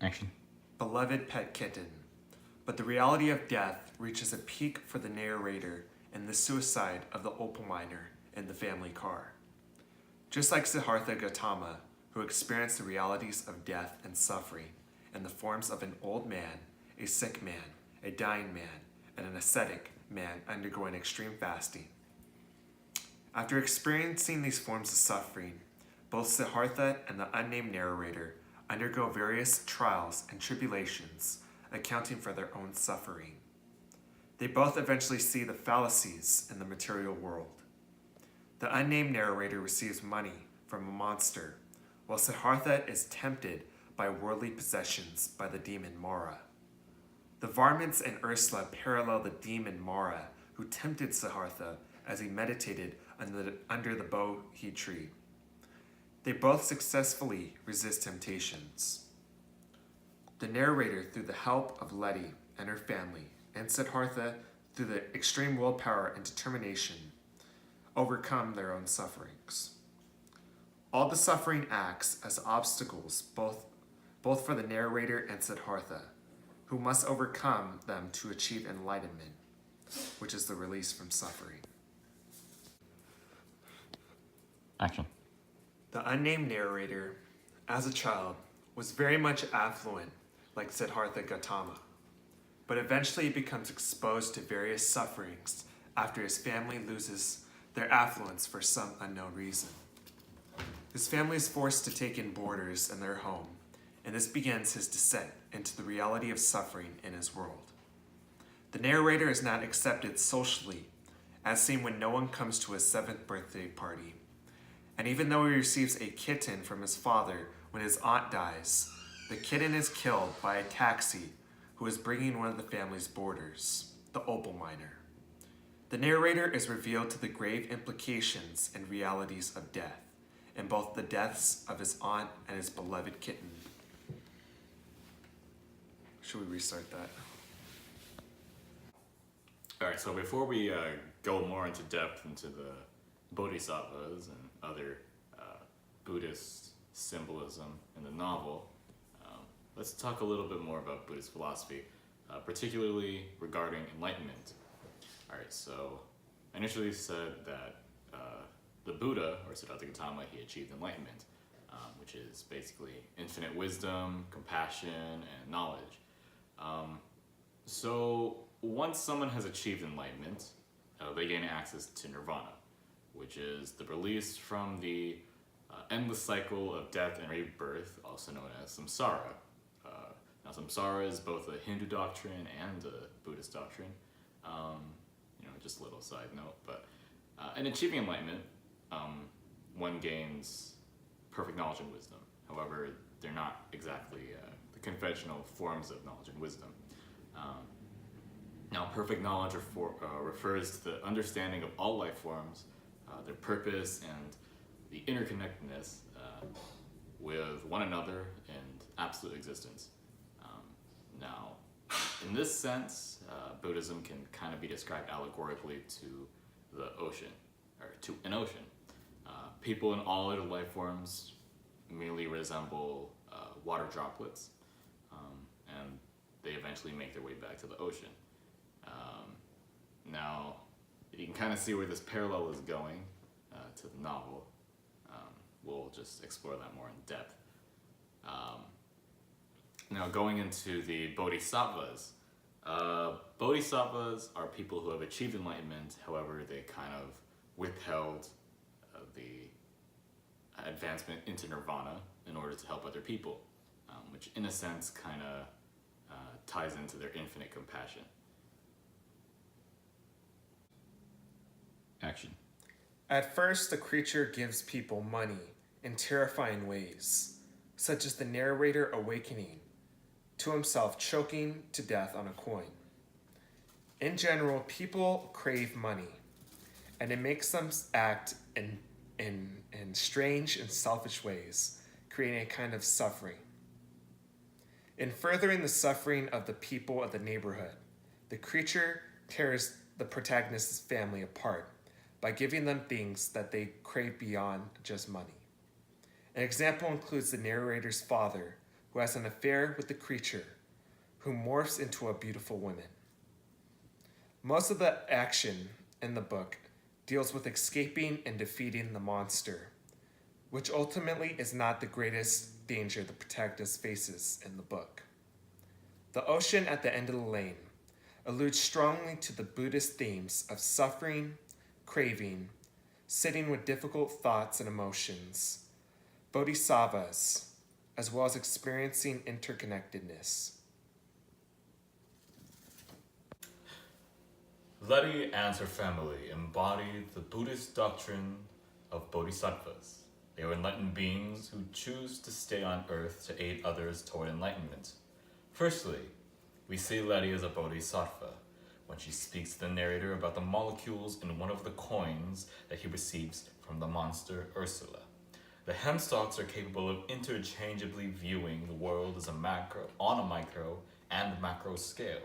Action. Beloved pet kitten. But the reality of death reaches a peak for the narrator in the suicide of the opal miner in the family car. Just like Siddhartha Gautama, who experienced the realities of death and suffering in the forms of an old man, a sick man, a dying man, and an ascetic man undergoing extreme fasting. After experiencing these forms of suffering, both Siddhartha and the unnamed narrator undergo various trials and tribulations, accounting for their own suffering. They both eventually see the fallacies in the material world. The unnamed narrator receives money from a monster, while Siddhartha is tempted by worldly possessions by the demon Mara. The varmints and Ursula parallel the demon Mara, who tempted Siddhartha as he meditated under the Bodhi tree. They both successfully resist temptations. The narrator, through the help of Letty and her family, and Siddhartha, through the extreme willpower and determination, overcome their own sufferings. All the suffering acts as obstacles both for the narrator and Siddhartha, who must overcome them to achieve enlightenment, which is the release from suffering. Action. The unnamed narrator, as a child, was very much affluent, like Siddhartha Gautama, but eventually becomes exposed to various sufferings after his family loses their affluence for some unknown reason. His family is forced to take in boarders in their home, and this begins his descent into the reality of suffering in his world. The narrator is not accepted socially, as seen when no one comes to his 7th birthday party. And even though he receives a kitten from his father when his aunt dies, the kitten is killed by a taxi who is bringing one of the family's boarders, the opal miner. The narrator is revealed to the grave implications and realities of death, in both the deaths of his aunt and his beloved kitten. Should we restart that? Alright, so before we go more into depth into the bodhisattvas and other Buddhist symbolism in the novel, let's talk a little bit more about Buddhist philosophy, particularly regarding enlightenment. Alright, so I initially said that the Buddha, or Siddhartha Gautama, he achieved enlightenment, which is basically infinite wisdom, compassion, and knowledge. So once someone has achieved enlightenment, they gain access to nirvana, which is the release from the endless cycle of death and rebirth, also known as samsara. Now, samsara is both a Hindu doctrine and a Buddhist doctrine. Just a little side note, but in achieving enlightenment, one gains perfect knowledge and wisdom. However, they're not exactly the conventional forms of knowledge and wisdom. Now, perfect knowledge refers to the understanding of all life forms, their purpose, and the interconnectedness with one another and absolute existence. Now, in this sense, Buddhism can kind of be described allegorically to the ocean, or to an ocean. People in all other life forms merely resemble water droplets, and they eventually make their way back to the ocean. Now, you can kind of see where this parallel is going to the novel. We'll just explore that more in depth. Now, going into the bodhisattvas. Bodhisattvas are people who have achieved enlightenment, however, they kind of withheld the advancement into nirvana in order to help other people, which in a sense kind of ties into their infinite compassion. Action. At first, the creature gives people money in terrifying ways, such as the narrator awakening to himself choking to death on a coin. In general, people crave money, and it makes them act in strange and selfish ways, creating a kind of suffering. In furthering the suffering of the people of the neighborhood, the creature tears the protagonist's family apart by giving them things that they crave beyond just money. An example includes the narrator's father, who has an affair with the creature, who morphs into a beautiful woman. Most of the action in the book deals with escaping and defeating the monster, which ultimately is not the greatest danger the protagonist faces in the book. The ocean at the end of the lane alludes strongly to the Buddhist themes of suffering, craving, sitting with difficult thoughts and emotions, bodhisattvas, as well as experiencing interconnectedness. Letty and her family embody the Buddhist doctrine of bodhisattvas. They are enlightened beings who choose to stay on earth to aid others toward enlightenment. Firstly, we see Letty as a bodhisattva when she speaks to the narrator about the molecules in one of the coins that he receives from the monster Ursula. The hemstalks are capable of interchangeably viewing the world as on a micro and macro scale,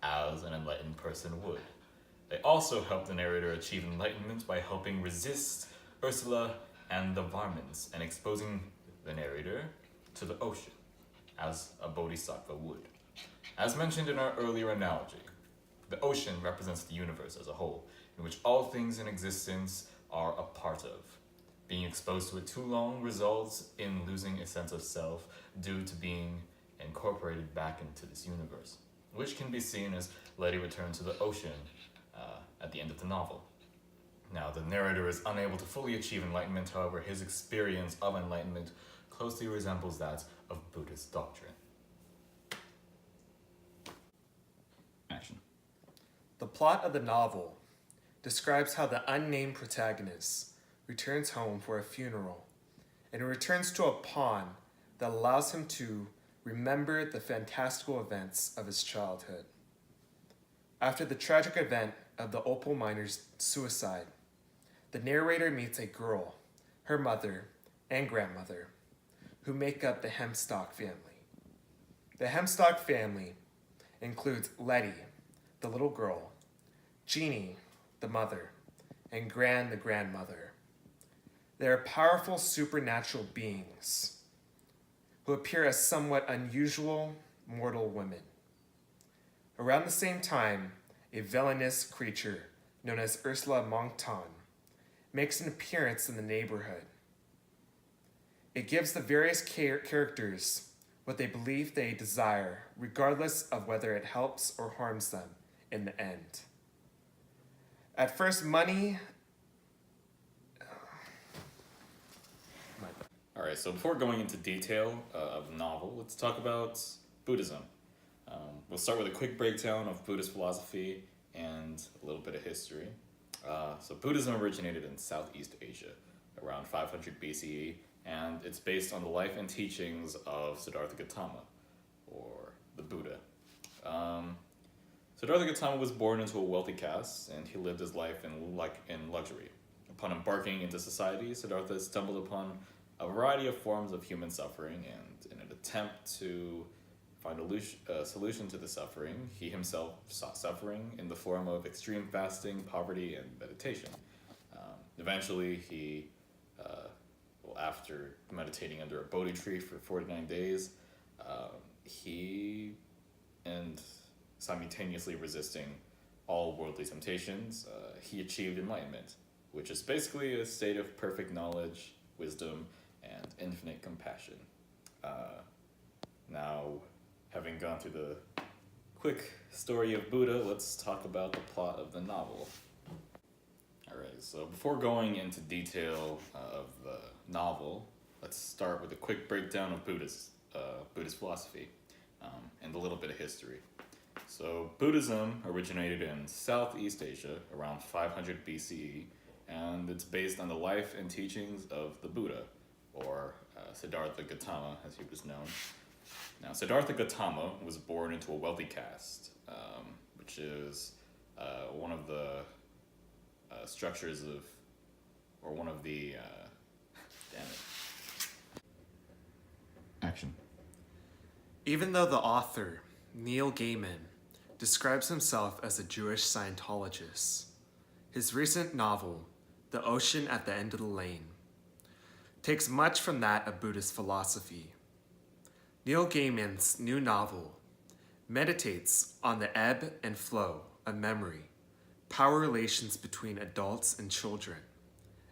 as an enlightened person would. They also help the narrator achieve enlightenment by helping resist Ursula and the varmints and exposing the narrator to the ocean, as a bodhisattva would. As mentioned in our earlier analogy, the ocean represents the universe as a whole, in which all things in existence are a part of. Being exposed to it too long results in losing a sense of self due to being incorporated back into this universe, which can be seen as Letty returns to the ocean at the end of the novel. Now, the narrator is unable to fully achieve enlightenment, however, his experience of enlightenment closely resembles that of Buddhist doctrine. Action. The plot of the novel describes how the unnamed protagonist returns home for a funeral and returns to a pond that allows him to remember the fantastical events of his childhood. After the tragic event of the opal miner's suicide, the narrator meets a girl, her mother, and grandmother, who make up the Hemstock family. The Hemstock family includes Letty, the little girl, Jeannie, the mother, and Gran, the grandmother. They are powerful supernatural beings who appear as somewhat unusual mortal women. Around the same time, a villainous creature known as Ursula Moncton makes an appearance in the neighborhood. It gives the various characters what they believe they desire, regardless of whether it helps or harms them in the end. At first, money... Alright, so before going into detail of the novel, let's talk about Buddhism. We'll start with a quick breakdown of Buddhist philosophy and a little bit of history. So Buddhism originated in Southeast Asia around 500 BCE, and it's based on the life and teachings of Siddhartha Gautama, or the Buddha. Siddhartha Gautama was born into a wealthy caste, and he lived his life in luxury. Upon embarking into society, Siddhartha stumbled upon a variety of forms of human suffering, and in an attempt to find a solution to the suffering, he himself sought suffering in the form of extreme fasting, poverty, and meditation. Eventually, he, after meditating under a Bodhi tree for 49 days, and simultaneously resisting all worldly temptations, he achieved enlightenment, which is basically a state of perfect knowledge, wisdom, and infinite compassion. Now, having gone through the quick story of Buddha, let's talk about the plot of the novel. Alright, so before going into detail of the novel, let's start with a quick breakdown of Buddhist philosophy and a little bit of history. So Buddhism originated in Southeast Asia around 500 BCE, and it's based on the life and teachings of the Buddha, or Siddhartha Gautama, as he was known. Now, Siddhartha Gautama was born into a wealthy caste, which is one of the structures of, or one of the, damn it. Action. Even though the author, Neil Gaiman, describes himself as a Jewish Scientologist, his recent novel, The Ocean at the End of the Lane, takes much from that of Buddhist philosophy. Neil Gaiman's new novel meditates on the ebb and flow of memory, power relations between adults and children,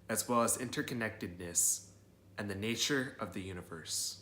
as well as interconnectedness and the nature of the universe.